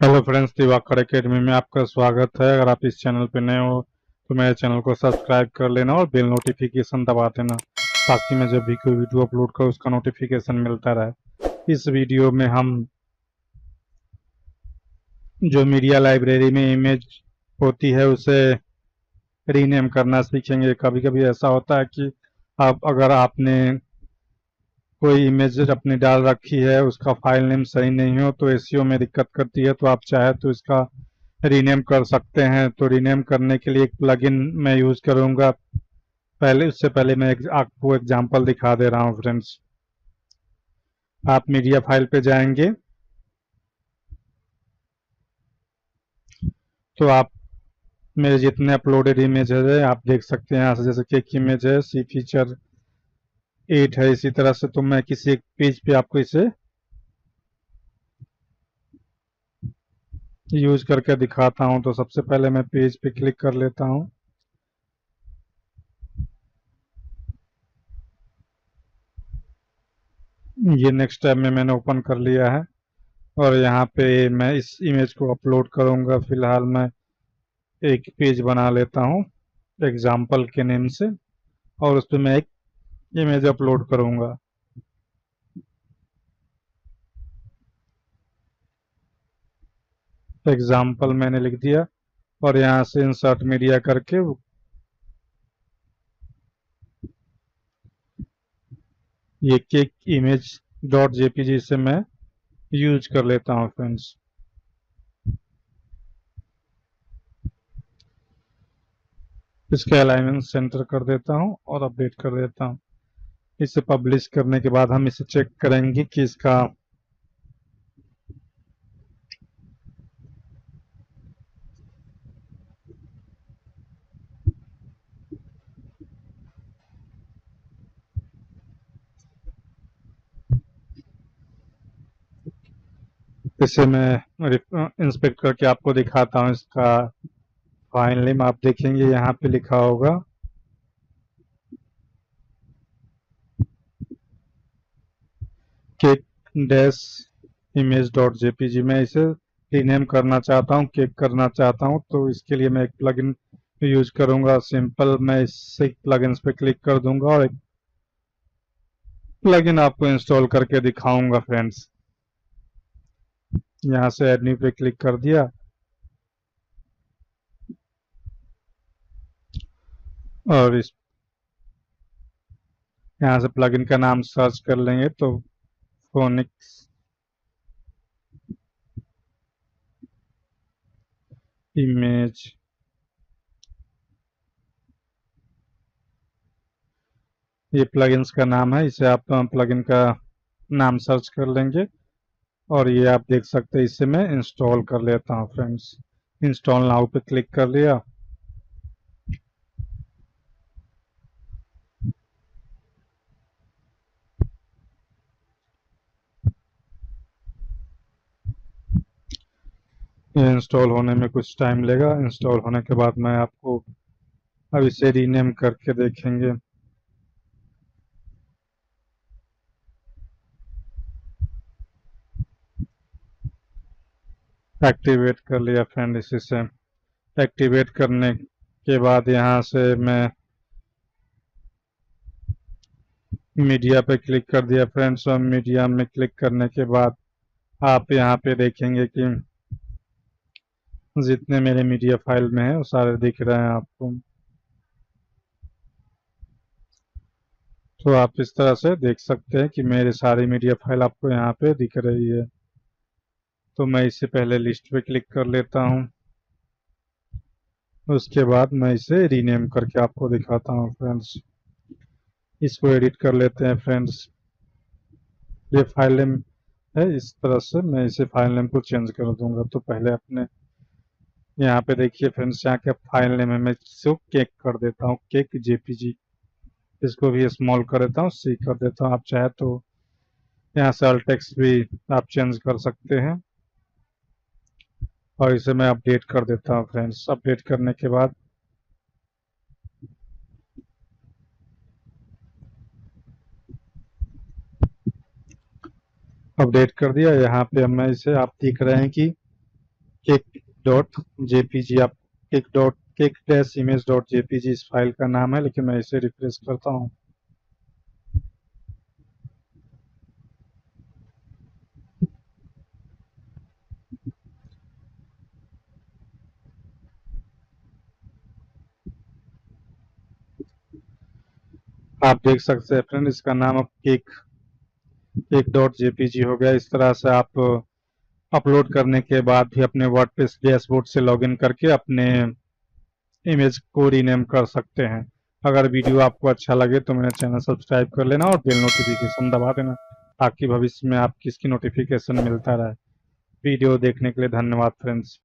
Hello friends, Diwakar academy में आपका स्वागत है। अगर आप इस चैनल पर नए हो तो मेरे चैनल को सब्सक्राइब कर लेना और बेल नोटिफिकेशन दबा देना, ताकि मैं जब भी कोई वीडियो अपलोड करूँ उसका नोटिफिकेशन मिलता रहे। इस वीडियो में हम जो मीडिया लाइब्रेरी में इमेज होती है उसे रीनेम करना सीखेंगे। कभी कभी ऐसा होता है कि अगर आपने कोई इमेज अपनी डाल रखी है, उसका फाइल नेम सही नहीं हो तो एसईओ में दिक्कत करती है, तो आप चाहे तो इसका रीनेम कर सकते हैं। तो रीनेम करने के लिए एक प्लगइन मैं यूज करूंगा। उससे पहले मैं आपको एग्जांपल दिखा दे रहा हूं फ्रेंड्स। आप मीडिया फाइल पे जाएंगे तो आप मेरे जितने अपलोडेड इमेज है आप देख सकते हैं यहाँ से। जैसे कि एक इमेज है सी फीचर 8 है, इसी तरह से तो मैं किसी एक पेज पे आपको इसे यूज करके दिखाता हूं। तो सबसे पहले मैं पेज पे क्लिक कर लेता हूं। ये नेक्स्ट टैब में मैंने ओपन कर लिया है और यहाँ पे मैं इस इमेज को अपलोड करूंगा। फिलहाल मैं एक पेज बना लेता हूँ एग्जाम्पल के नेम से और उस पर मैं एक इमेज अपलोड करूंगा। एग्जाम्पल मैंने लिख दिया और यहाँ से इंसर्ट मीडिया करके ये केक इमेज डॉट जेपीजी से मैं यूज कर लेता हूँ फ्रेंड्स। इसके अलाइनमेंट सेंटर कर देता हूँ और अपडेट कर देता हूँ। इसे पब्लिश करने के बाद हम इसे चेक करेंगे कि इसका इसे मैं इंस्पेक्ट करके आपको दिखाता हूँ। इसका फाइल नेम आप देखेंगे यहाँ पे लिखा होगा cake dash image dot JPG. मैं इसे रीनेम करना चाहता हूँ, केक करना चाहता हूँ, तो इसके लिए मैं एक प्लगइन यूज करूंगा। सिंपल मैं इससे प्लगइन्स पे क्लिक कर दूंगा और एक प्लगइन आपको इंस्टॉल करके दिखाऊंगा फ्रेंड्स। यहाँ से ऐड न्यू पे क्लिक कर दिया और इस यहाँ से प्लगइन का नाम सर्च कर लेंगे तो फोनिक्स इमेज ये प्लगइन्स का नाम है। इसे आप प्लगइन का नाम सर्च कर लेंगे और ये आप देख सकते हैं। इसे मैं इंस्टॉल कर लेता हूँ फ्रेंड्स। इंस्टॉल नाउ पे क्लिक कर लिया। ये इंस्टॉल होने में कुछ टाइम लेगा। इंस्टॉल होने के बाद मैं आपको अब इसे रीनेम करके देखेंगे। एक्टिवेट कर लिया फ्रेंड। इसी से एक्टिवेट करने के बाद यहाँ से मैं मीडिया पे क्लिक कर दिया फ्रेंड्स। और मीडिया में क्लिक करने के बाद आप यहाँ पे देखेंगे कि जितने मेरे मीडिया फाइल में है वो सारे दिख रहे हैं आपको। तो आप इस तरह से देख सकते हैं कि मेरे सारी मीडिया फाइल आपको यहाँ पे दिख रही है। तो मैं इसे पहले लिस्ट पे क्लिक कर लेता हूँ, उसके बाद मैं इसे रीनेम करके आपको दिखाता हूँ फ्रेंड्स। इसको एडिट कर लेते हैं फ्रेंड्स। ये फाइल नेम है, इस तरह से मैं इसे फाइल नेम को चेंज कर दूंगा। तो पहले अपने यहाँ पे देखिए फ्रेंड्स, यहाँ के फाइल नेम है, मैं इसको केक कर देता हूँ, केक जेपीजी। इसको भी स्मॉल कर देता हूँ, सी कर देता हूँ। आप चाहे तो यहाँ से अल्ट टेक्स्ट भी आप चेंज कर सकते हैं। और इसे मैं अपडेट कर देता हूँ फ्रेंड्स। अपडेट करने के बाद अपडेट कर दिया। यहाँ पे मैं इसे आप देख रहे हैं कि केक डॉट जेपीजी, आप cake dash image dot JPG इस फाइल का नाम है, लेकिन मैं इसे रिफ्रेश करता हूँ। आप देख सकते हैं फ्रेंड, इसका नाम अब केक डॉट जेपीजी हो गया। इस तरह से आप अपलोड करने के बाद भी अपने वर्डप्रेस डैशबोर्ड से लॉगिन करके अपने इमेज को रीनेम कर सकते हैं। अगर वीडियो आपको अच्छा लगे तो मेरा चैनल सब्सक्राइब कर लेना और बेल नोटिफिकेशन दबा देना, ताकि भविष्य में आपकी इसकी नोटिफिकेशन मिलता रहे। वीडियो देखने के लिए धन्यवाद फ्रेंड्स।